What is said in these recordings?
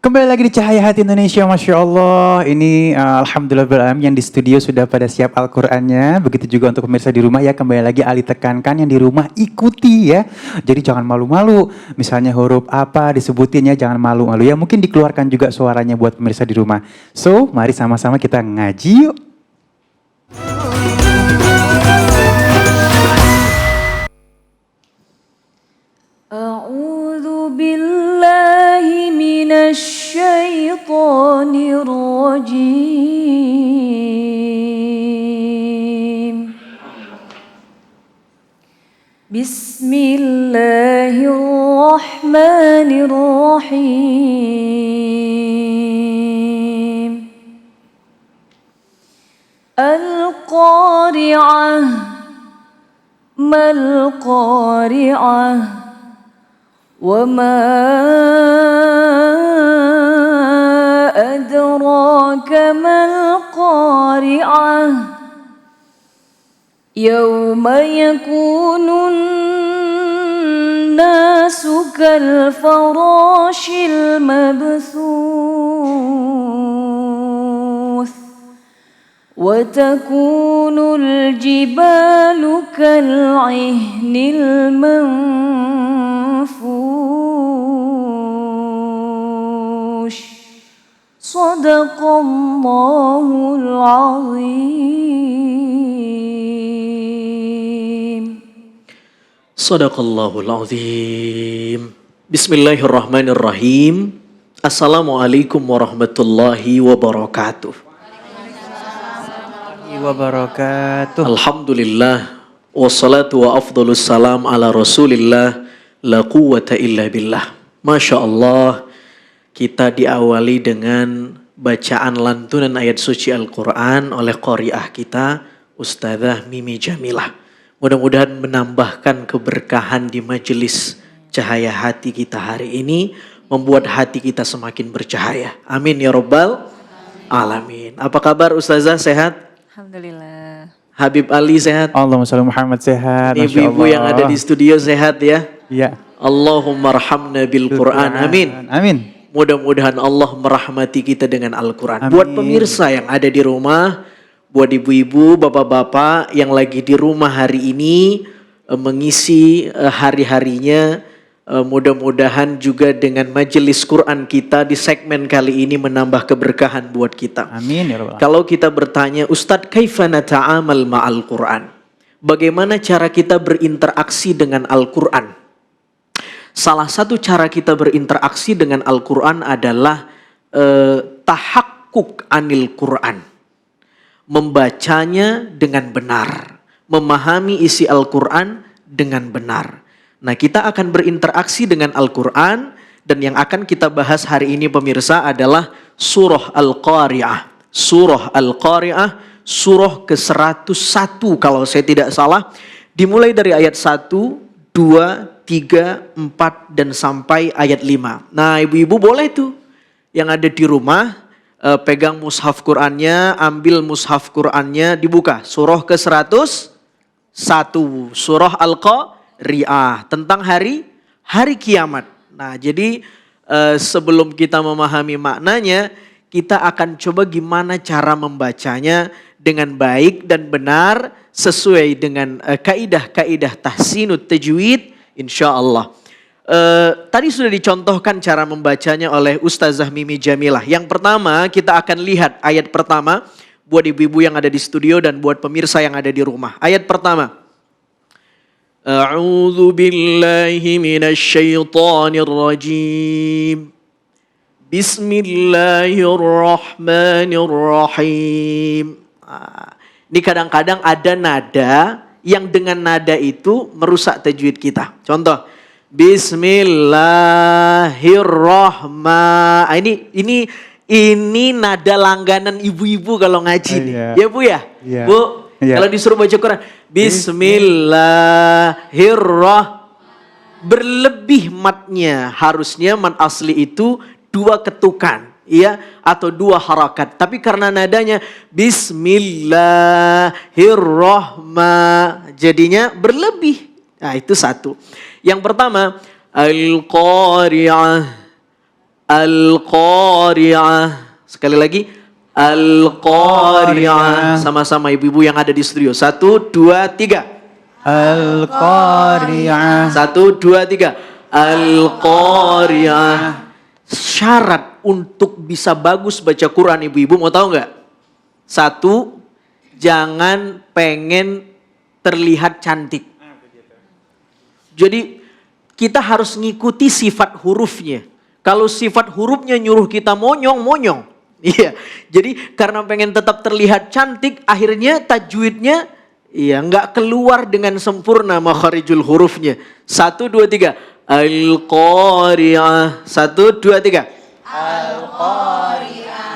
Kembali lagi di Cahaya Hati Indonesia, Masya Allah. Ini Alhamdulillah yang di studio sudah pada siap Al-Qurannya. Begitu juga untuk pemirsa di rumah ya, kembali lagi Ali tekankan yang di rumah ikuti ya. Jadi jangan malu-malu, misalnya huruf apa disebutin ya, jangan malu-malu ya. Mungkin dikeluarkan juga suaranya buat pemirsa di rumah. So, mari sama-sama kita ngaji yuk. A'udzu billahi minasy syaithanir rajim. Bismillahirrahmanirrahim. Al-Qari'ah, Mal-Qari'ah, وما أدراك ما القارعة يوم يكون الناس كالفراش المبثوث وتكون الجبال كالعهن المنفوش صدق الله العظيم. صدق الله العظيم. بسم الله الرحمن الرحيم. السلام عليكم ورحمة الله وبركاته. Alhamdulillah wassalatu wa afdhalus salam ala rasulillah la quwwata illa billah. Masya Allah, kita diawali dengan bacaan lantunan ayat suci Al-Quran oleh qari'ah kita Ustadzah Mimi Jamilah. Mudah-mudahan menambahkan keberkahan di majelis Cahaya Hati kita hari ini, membuat hati kita semakin bercahaya. Amin ya rabbal alamin. Apa kabar Ustazah, sehat? Alhamdulillah. Habib Ali sehat? Allahumma sholli Muhammad sehat. Ibu-ibu yang ada di studio sehat ya? Iya. Allahumma rahamna bil Quran. Amin. Amin. Mudah-mudahan Allah merahmati kita dengan Al-Quran. Buat pemirsa yang ada di rumah, buat ibu-ibu, bapak-bapak yang lagi di rumah hari ini, mengisi hari-harinya, mudah-mudahan juga dengan majelis Quran kita di segmen kali ini menambah keberkahan buat kita. Amin ya rabbal alamin. Kalau kita bertanya, Ustadz, kaifa nata'amal ma'al Quran? Bagaimana cara kita berinteraksi dengan Al-Quran? Salah satu cara kita berinteraksi dengan Al-Quran adalah tahakkuk anil Quran. Membacanya dengan benar. Memahami isi Al-Quran dengan benar. Nah, kita akan berinteraksi dengan Al-Quran, dan yang akan kita bahas hari ini pemirsa adalah surah Al-Qari'ah. Surah Al-Qari'ah, surah ke-101 kalau saya tidak salah. Dimulai dari ayat 1, 2, 3, 4 dan sampai ayat 5. Nah, ibu-ibu boleh tuh yang ada di rumah pegang mushaf Qur'annya, ambil mushaf Qur'annya, dibuka. Surah ke-101, surah Al-Qari'ah, tentang hari kiamat. Nah, jadi sebelum kita memahami maknanya, kita akan coba gimana cara membacanya dengan baik dan benar sesuai dengan kaidah-kaidah tahsinut tajwid insyaallah. Tadi sudah dicontohkan cara membacanya oleh Ustazah Mimi Jamilah. Yang pertama kita akan lihat ayat pertama buat ibu-ibu yang ada di studio dan buat pemirsa yang ada di rumah. Ayat pertama. A'udzu billahi minasy syaithanir rajim. Bismillahirrahmanirrahim. Ini kadang-kadang ada nada yang dengan nada itu merusak tajwid kita. Contoh, Bismillahirrahmanirrahim. Ini nada langganan ibu-ibu kalau ngaji nih. Ya Bu ya? Iya. Bu, kalau disuruh baca Quran, Bismillahirrahmanirrahim. Berlebih matnya, harusnya mat asli itu 2 ketukan, ya, atau 2 harakat. Tapi karena nadanya Bismillahirrahmanirrahim, jadinya berlebih. Nah, itu satu. Yang pertama, Al-Qari'ah. Al-Qari'ah. Sekali lagi. Al-Qari'ah. Sama-sama ibu-ibu yang ada di studio. 1, 2, 3. Al-Qari'ah. 1, 2, 3. Al-Qari'ah. Syarat untuk bisa bagus baca Quran ibu-ibu mau tahu nggak? 1, jangan pengen terlihat cantik. Jadi kita harus ngikuti sifat hurufnya. Kalau sifat hurufnya nyuruh kita monyong, monyong. Iya. Jadi karena pengen tetap terlihat cantik, akhirnya tajwidnya iya nggak keluar dengan sempurna makharijul hurufnya. 1, 2, 3. Al-Qari'ah. 1, 2, 3. Al-Qari'ah.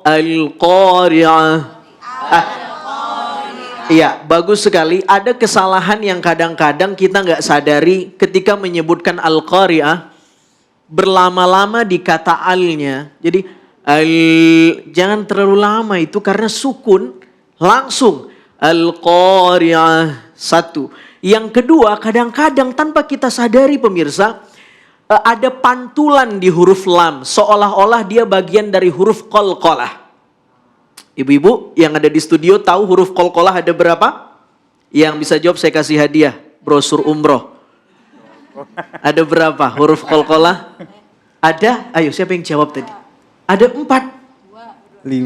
Al-Qari'ah. Iya, bagus sekali. Ada kesalahan yang kadang-kadang kita nggak sadari ketika menyebutkan Al-Qari'ah. Berlama-lama di kata al-nya. Jadi, jangan terlalu lama itu karena sukun. Langsung, Al-Qari'ah. 1. Yang kedua, kadang-kadang tanpa kita sadari pemirsa, ada pantulan di huruf lam. Seolah-olah dia bagian dari huruf qalqalah. Ibu-ibu yang ada di studio tahu huruf qalqalah ada berapa? Yang bisa jawab saya kasih hadiah, brosur umroh. Ada berapa huruf qalqalah? Ada? Ayo siapa yang jawab tadi? Ada 4. 2.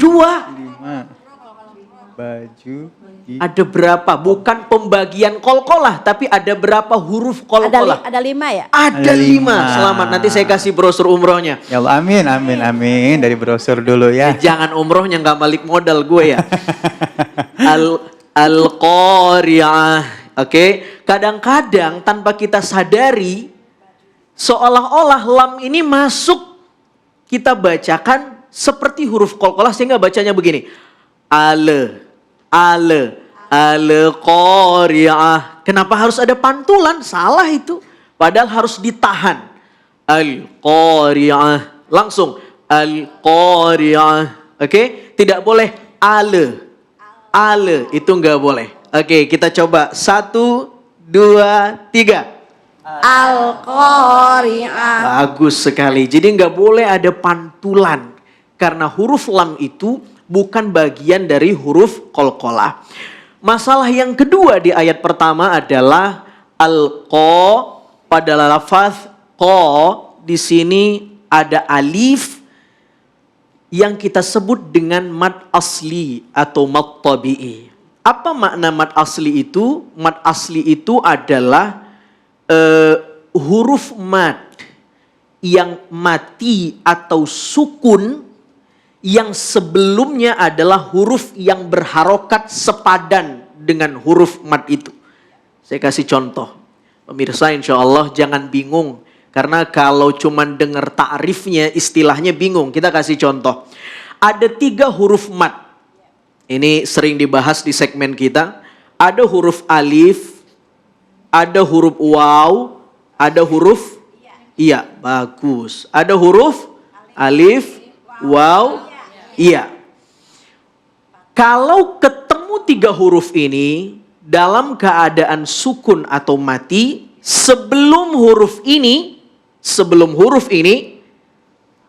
Baju. Ada berapa? Bukan pembagian qalqalah, tapi ada berapa huruf qalqalah? Ada 5 ya? Ada 5. Selamat, nanti saya kasih brosur umrohnya. Ya Allah, amin, amin, amin. Dari brosur dulu ya. Jangan umrohnya nggak balik modal gue ya. Al-Qari'ah. Oke, kadang-kadang tanpa kita sadari, seolah-olah lam ini masuk, kita bacakan seperti huruf qalqalah sehingga bacanya begini. Al-Qari'ah. Kenapa harus ada pantulan? Salah itu. Padahal harus ditahan. Al-Qari'ah. Langsung. Al-Qari'ah. Oke? Tidak boleh ale. Itu enggak boleh. Oke, kita coba. 1, 2, 3. Al-Qari'ah. Bagus sekali. Jadi enggak boleh ada pantulan. Karena huruf lam itu bukan bagian dari huruf qalqalah. Masalah yang kedua di ayat pertama adalah al-qa pada lafaz qa di sini ada alif yang kita sebut dengan mad asli atau mad tabi'i. Apa makna mad asli itu? Mad asli itu adalah huruf mad yang mati atau sukun yang sebelumnya adalah huruf yang berharokat sepadan dengan huruf mad itu. Saya kasih contoh. Pemirsa insya Allah jangan bingung. Karena kalau cuman dengar ta'rifnya istilahnya bingung. Kita kasih contoh. Ada 3 huruf mad. Ini sering dibahas di segmen kita. Ada huruf alif. Ada huruf waw. Ada huruf iya. Bagus. Ada huruf alif, waw, iya. Kalau ketemu 3 huruf ini dalam keadaan sukun atau mati, sebelum huruf ini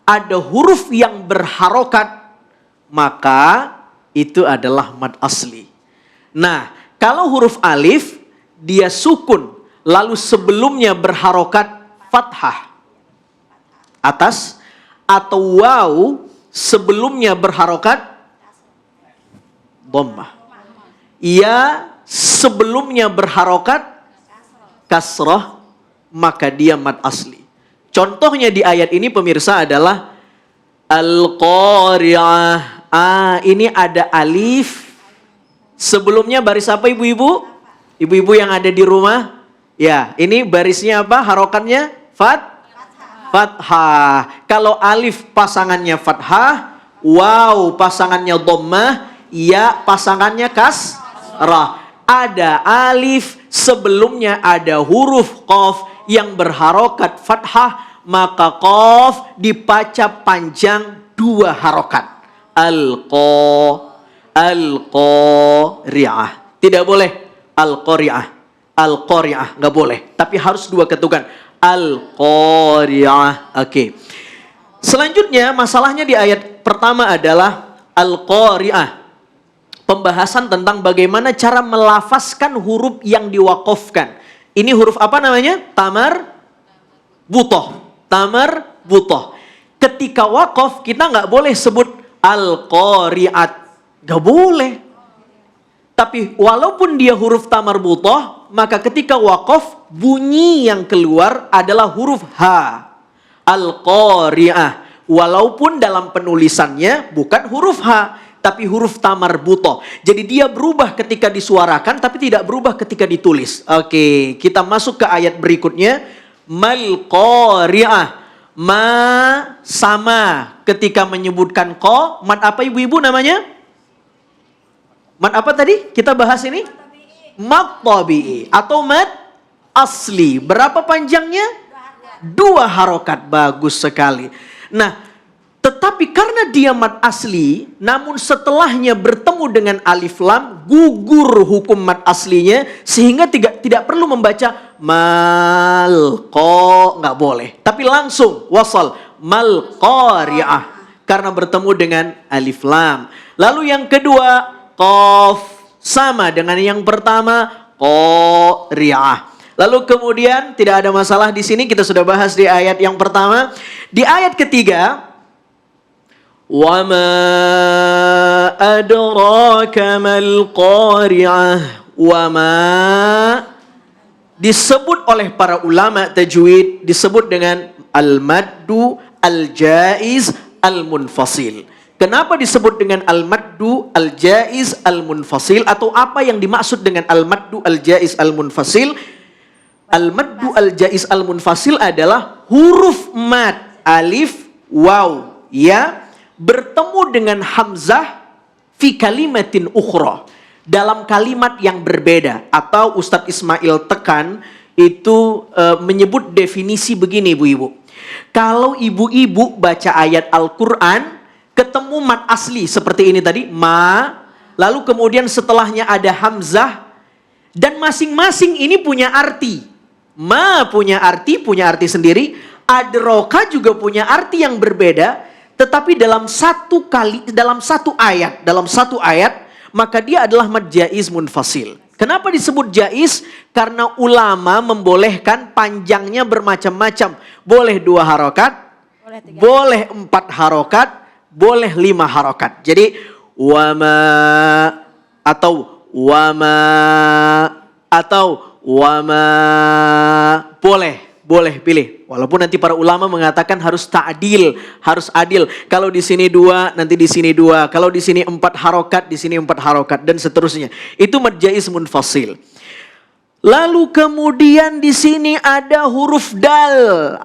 ada huruf yang berharokat, maka itu adalah mad asli. Nah, kalau huruf alif dia sukun, lalu sebelumnya berharokat fathah atas, atau waw sebelumnya berharokat dhammah. Ia sebelumnya berharokat kasrah, maka dia mad asli. Contohnya di ayat ini pemirsa adalah Al-Qari'ah. Ini ada alif. Sebelumnya baris apa ibu-ibu? Ibu-ibu yang ada di rumah. Ya, ini barisnya apa? Harokannya fathah. Kalau alif pasangannya fathah, waw pasangannya dhammah, ya pasangannya kasrah. Ada alif, sebelumnya ada huruf qaf yang berharokat fathah, maka qaf dibaca panjang 2 harokat. Al-Qari'ah. Tidak boleh Al-Qari'ah. Al-Qari'ah, nggak boleh. Tapi harus 2 ketukan. Al-Qari'ah. Oke. Selanjutnya masalahnya di ayat pertama adalah Al-Qari'ah. Pembahasan tentang bagaimana cara melafazkan huruf yang diwakafkan. Ini huruf apa namanya? Tamar butoh. Tamar butoh. Ketika wakaf kita nggak boleh sebut Al-Qari'at. Nggak boleh. Tapi walaupun dia huruf tamar butoh, maka ketika wakaf bunyi yang keluar adalah huruf H. Al-Qari'ah. Walaupun dalam penulisannya bukan huruf H, tapi huruf tamar butoh. Jadi dia berubah ketika disuarakan, tapi tidak berubah ketika ditulis. Oke, kita masuk ke ayat berikutnya. Mal qari'ah. Ma sama ketika menyebutkan ko. Mad apa ibu-ibu namanya? Mad apa tadi? Kita bahas ini? Mad tabi'i atau mad asli. Berapa panjangnya? 2 harokat. Bagus sekali. Nah, tetapi karena dia mad asli, namun setelahnya bertemu dengan alif lam, gugur hukum mad aslinya, sehingga tidak perlu membaca mal ko, nggak boleh. Tapi langsung wasal mal qari'ah karena bertemu dengan alif lam. Lalu yang kedua qaf sama dengan yang pertama qari'ah. Lalu kemudian tidak ada masalah di sini, kita sudah bahas di ayat yang pertama. Di ayat ketiga, wa ma adraka mal qari'ah. Wa ma disebut oleh para ulama tajwid disebut dengan al-maddu al-jaiz al-munfasil. Kenapa disebut dengan al-maddu al-jaiz al-munfasil, atau apa yang dimaksud dengan al-maddu al-jaiz al-munfasil? Al-maddu al-jaiz al-munfasil adalah huruf mad alif waw ya bertemu dengan hamzah fi kalimatin ukhra, dalam kalimat yang berbeda. Atau Ustadz Ismail Tekan itu menyebut definisi begini ibu-ibu. Kalau ibu-ibu baca ayat Al-Quran ketemu mad asli seperti ini tadi, ma, lalu kemudian setelahnya ada hamzah, dan masing-masing ini punya arti. Ma punya arti sendiri, adroka juga punya arti yang berbeda, tetapi dalam satu ayat, maka dia adalah mad jaiz munfasil. Kenapa disebut jaiz? Karena ulama membolehkan panjangnya bermacam-macam. Boleh 2 harokat, boleh 4 harokat, boleh 5 harokat. Jadi wama atau wama atau wama boleh pilih. Walaupun nanti para ulama mengatakan harus ta'dil, harus adil. Kalau di sini 2, nanti di sini 2. Kalau di sini 4 harokat, di sini 4 harokat, dan seterusnya. Itu mad jaiz munfasil. Lalu kemudian di sini ada huruf dal.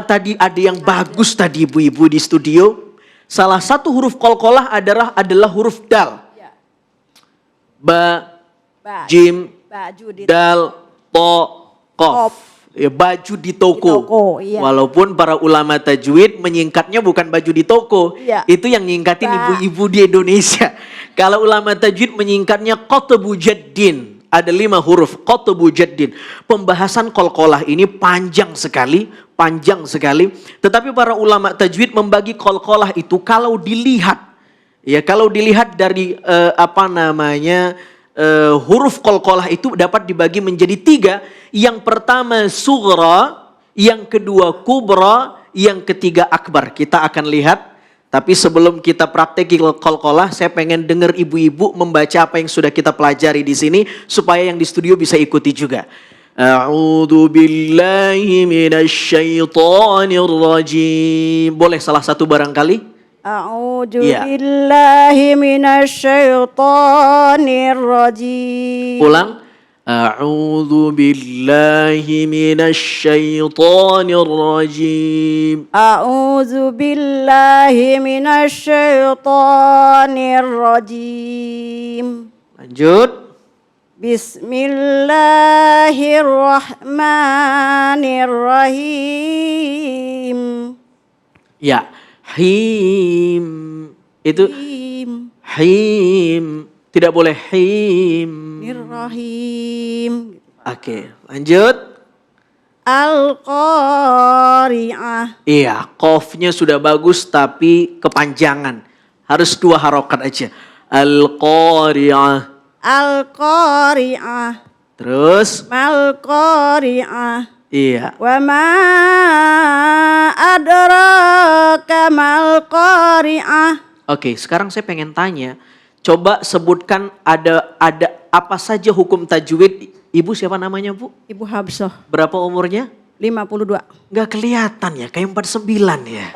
Tadi ada yang bagus tadi ibu-ibu di studio. Salah satu huruf qalqalah adalah huruf dal. Ba, jim, dal, to, qaf. Ya, baju di toko. Iya. Walaupun para ulama tajwid menyingkatnya bukan baju di toko. Iya. Itu yang nyingkatin ibu-ibu di Indonesia. Kalau ulama tajwid menyingkatnya qatbu jaddin. Ada 5 huruf qatbu jaddin. Pembahasan qalqalah ini panjang sekali. Tetapi para ulama tajwid membagi qalqalah itu kalau dilihat dari huruf qalqalah itu dapat dibagi menjadi 3. Yang pertama sughra, yang kedua kubra, yang ketiga akbar. Kita akan lihat. Tapi sebelum kita praktek qalqalah, saya pengen dengar ibu-ibu membaca apa yang sudah kita pelajari di sini supaya yang di studio bisa ikuti juga. A'udzu billahi minasyaitonir rajim. Boleh salah satu barangkali? A'udzu billahi minasyaitonir rajim. Ulang. A'udzu billahi minasyaitonir rajim. A'udzu billahi minasyaitonir rajim. Lanjut. Bismillahirrahmanirrahim. Ya, him. Itu him. Tidak boleh him. Rahim. Oke, lanjut. Al-Qari'ah. Iya, qafnya sudah bagus tapi kepanjangan. Harus 2 harokat aja. Al-Qari'ah. Al-Qari'ah. Terus? Mal-Qari'ah. Iya. Wa ma adraka mal-Qari'ah. Oke, sekarang saya pengen tanya. Coba sebutkan ada apa saja hukum tajwid. Ibu siapa namanya, Bu? Ibu Habsah, Berapa umurnya? 52. Nggak kelihatan ya, kayak 49 ya.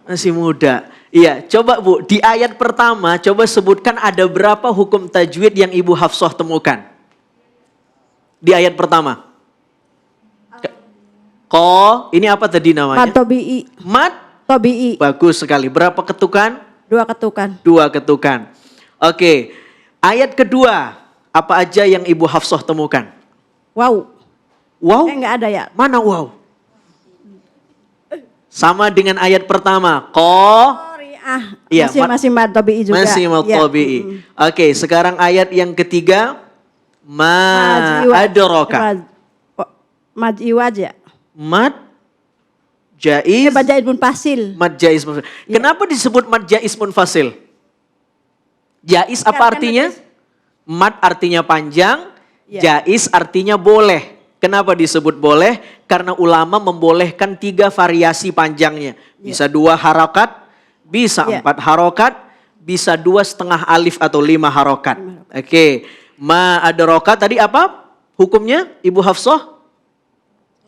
Masih muda. Iya, coba Bu, di ayat pertama coba sebutkan ada berapa hukum tajwid yang Ibu Hafsah temukan. Di ayat pertama. Ko, ini apa tadi namanya? Mad Tobi'i. Mat, Tobi'i. bagus sekali. Berapa ketukan? 2 ketukan. 2 ketukan. Oke, ayat kedua, apa aja yang Ibu Hafsah temukan? Wow. Wow, Enggak ada ya. mana wow? Sama dengan ayat pertama, ko. Qari'ah. Iya, Masih Mad Tobi'i juga. Masih Ya. Matobi'i. Oke, sekarang ayat yang ketiga. Ma adraka. Mad Iwaj ya. Mad jaiz. Baca Ibn Fasil. Mad jaiz. Kenapa disebut mad jaiz munfasil? Jaiz apa Kan artinya? Mad artinya panjang, Ya. jaiz artinya boleh. Kenapa disebut boleh? Karena ulama membolehkan 3 variasi panjangnya. Bisa 2 harokat, bisa Ya. 4 harokat, bisa 2,5 alif atau 5 harokat. Oke, ma adraka tadi apa? Hukumnya Ibu Hafsah?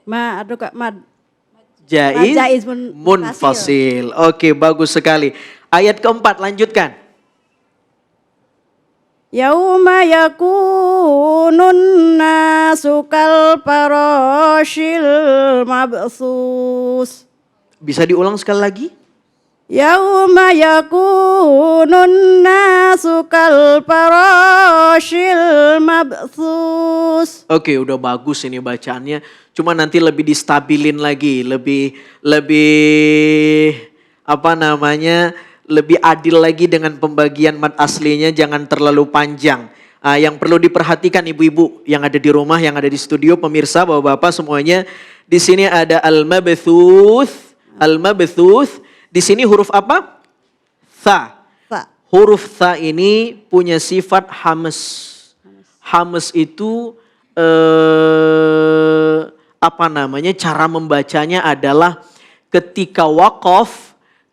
Ma adraka mad. Jaiz, Jaiz munfasil. Oke, bagus sekali. Ayat keempat, lanjutkan. Yauma yakunun nasu kal farashil mabsus. Bisa diulang sekali lagi? Yauma yakunun nasu kal farashil mabsus. Oke, udah bagus ini bacaannya. Cuma nanti lebih distabilin lagi, lebih apa namanya? Lebih adil lagi dengan pembagian mad aslinya, jangan terlalu panjang. Yang perlu diperhatikan ibu-ibu yang ada di rumah, yang ada di studio, pemirsa, bapak-bapak semuanya. Di sini ada al-mabthuth. Al-mabthuth. Di sini huruf apa? Tha. Huruf tha ini punya sifat hamas. Hamas itu apa namanya? Cara membacanya adalah ketika waqaf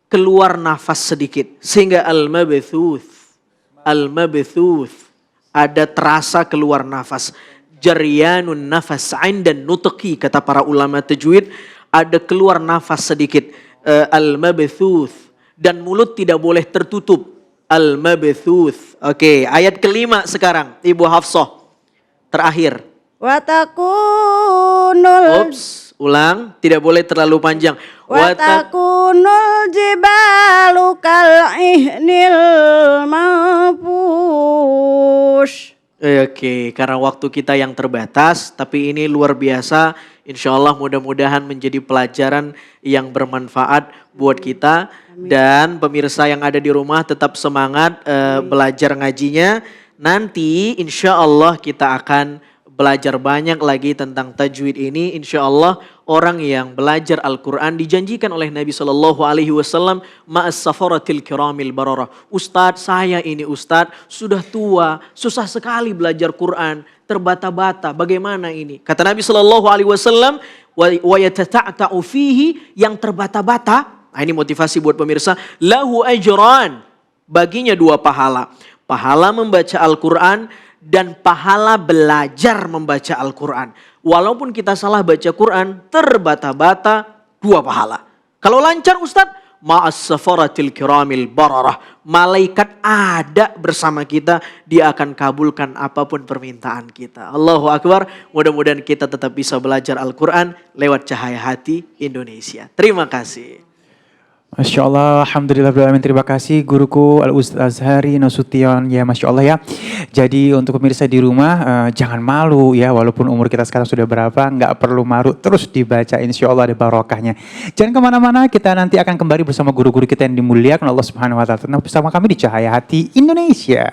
keluar nafas sedikit. Sehingga al-mabthuth. Al-mabthuth. Ada terasa keluar nafas. Jaryanun nafas dan nutqi. Kata para ulama tajwid. Ada keluar nafas sedikit. Al-mabthuth. Dan mulut tidak boleh tertutup. Al-mabthuth. Oke, ayat kelima sekarang. Ibu Hafsah. Terakhir. Wa takunul Ulang, tidak boleh terlalu panjang. wa takunul jibalu kal ihnil manfush. Oke, karena waktu kita yang terbatas, tapi ini luar biasa. Insya Allah mudah-mudahan menjadi pelajaran yang bermanfaat buat kita. Dan pemirsa yang ada di rumah tetap semangat belajar ngajinya. Nanti insya Allah kita akan belajar banyak lagi tentang tajwid ini. Insya Allah orang yang belajar Al-Quran dijanjikan oleh Nabi SAW ma'as safaratil kiramil bararah. Ustadz, saya ini Ustadz sudah tua, susah sekali belajar Quran, terbata-bata. Bagaimana ini? Kata Nabi SAW, wa yatata'ta'u fihi, yang terbata-bata. Nah, ini motivasi buat pemirsa. Lahu ajran, baginya 2 pahala. Pahala membaca Al-Quran dan pahala belajar membaca Al-Quran. Walaupun kita salah baca Quran, terbata-bata 2 pahala. Kalau lancar Ustadz, ma'as safaratil kiramil bararah. Malaikat ada bersama kita, dia akan kabulkan apapun permintaan kita. Allahu Akbar, mudah-mudahan kita tetap bisa belajar Al-Quran lewat Cahaya Hati Indonesia. Terima kasih. Masya Allah, alhamdulillah, terima kasih guruku Al-Ustaz Azhari Nasution, ya Masya Allah ya. Jadi untuk pemirsa di rumah jangan malu ya, walaupun umur kita sekarang sudah berapa, nggak perlu malu, terus dibaca, insya Allah ada barokahnya. Jangan kemana-mana, kita nanti akan kembali bersama guru-guru kita yang dimuliakan Allah Subhanahu Wa Taala bersama kami di Cahaya Hati Indonesia.